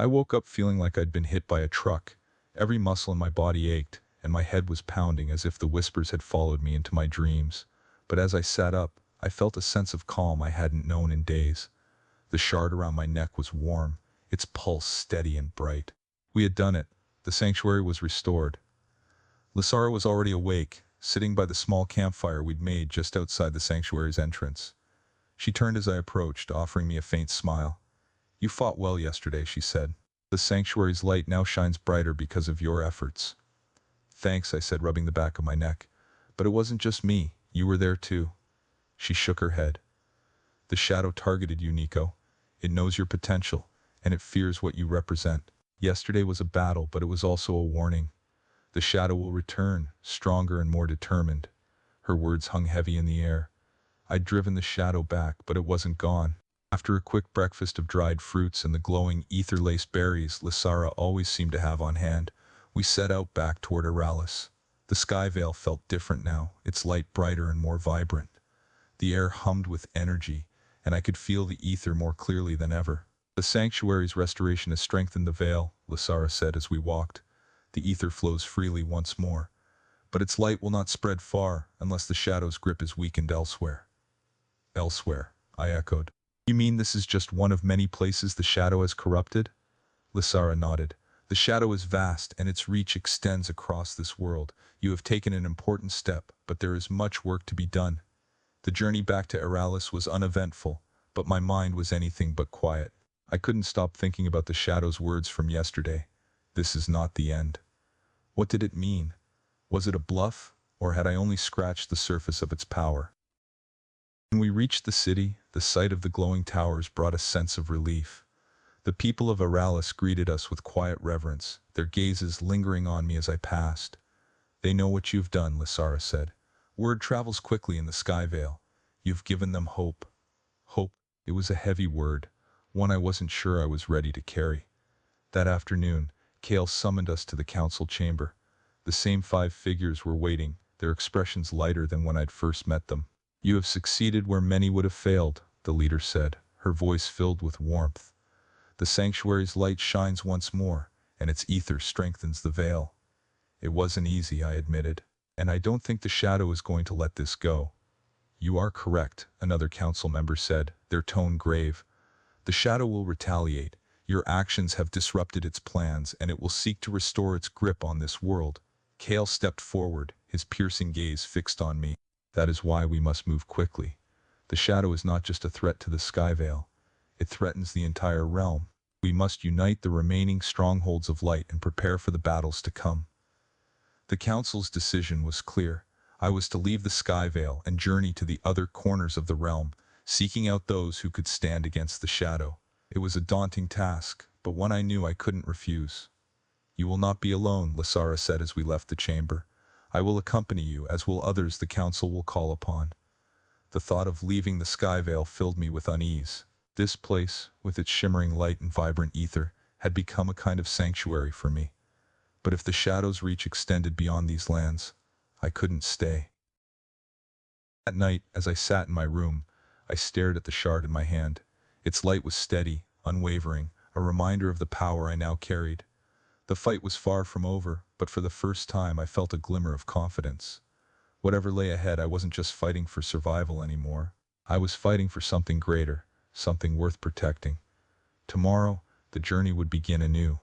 I woke up feeling like I'd been hit by a truck. Every muscle in my body ached, and my head was pounding as if the whispers had followed me into my dreams. But as I sat up, I felt a sense of calm I hadn't known in days. The shard around my neck was warm, its pulse steady and bright. We had done it. The sanctuary was restored. Lysara was already awake, sitting by the small campfire we'd made just outside the sanctuary's entrance. She turned as I approached, offering me a faint smile. "You fought well yesterday," she said. "The sanctuary's light now shines brighter because of your efforts." "Thanks," I said, rubbing the back of my neck. "But it wasn't just me. You were there too." She shook her head. "The shadow targeted you, Nico. It knows your potential, and it fears what you represent. Yesterday was a battle, but it was also a warning. The shadow will return, stronger and more determined." Her words hung heavy in the air. I'd driven the shadow back, but it wasn't gone. After a quick breakfast of dried fruits and the glowing ether-laced berries Lysara always seemed to have on hand, we set out back toward Aralis. The sky veil felt different now, its light brighter and more vibrant. The air hummed with energy, and I could feel the ether more clearly than ever. "The sanctuary's restoration has strengthened the veil," Lysara said as we walked. "The ether flows freely once more, but its light will not spread far unless the shadow's grip is weakened elsewhere." "Elsewhere," I echoed. "You mean this is just one of many places the shadow has corrupted?" Lysara nodded. "The shadow is vast, and its reach extends across this world. You have taken an important step, but there is much work to be done." The journey back to Aralis was uneventful, but my mind was anything but quiet. I couldn't stop thinking about the shadow's words from yesterday. "This is not the end." What did it mean? Was it a bluff, or had I only scratched the surface of its power? When we reached the city, the sight of the glowing towers brought a sense of relief. The people of Aralis greeted us with quiet reverence, their gazes lingering on me as I passed. "They know what you've done," Lysara said. "Word travels quickly in the Sky Veil. You've given them hope." Hope. It was a heavy word, one I wasn't sure I was ready to carry. That afternoon, Kale summoned us to the council chamber. The same 5 figures were waiting, their expressions lighter than when I'd first met them. "You have succeeded where many would have failed," the leader said, her voice filled with warmth. "The sanctuary's light shines once more, and its ether strengthens the veil." "It wasn't easy," I admitted, "and I don't think the shadow is going to let this go." "You are correct," another council member said, their tone grave. "The shadow will retaliate. Your actions have disrupted its plans, and it will seek to restore its grip on this world." Kale stepped forward, his piercing gaze fixed on me. "That is why we must move quickly. The shadow is not just a threat to the Sky Veil. It threatens the entire realm. We must unite the remaining strongholds of light and prepare for the battles to come." The council's decision was clear. I was to leave the Sky Veil and journey to the other corners of the realm, seeking out those who could stand against the shadow. It was a daunting task, but one I knew I couldn't refuse. "You will not be alone," Lysara said as we left the chamber. "I will accompany you, as will others the council will call upon." The thought of leaving the Sky Veil filled me with unease. This place, with its shimmering light and vibrant ether, had become a kind of sanctuary for me. But if the shadow's reach extended beyond these lands, I couldn't stay. At night, as I sat in my room, I stared at the shard in my hand. Its light was steady, unwavering, a reminder of the power I now carried. The fight was far from over, but for the first time I felt a glimmer of confidence. Whatever lay ahead, I wasn't just fighting for survival anymore. I was fighting for something greater, something worth protecting. Tomorrow, the journey would begin anew.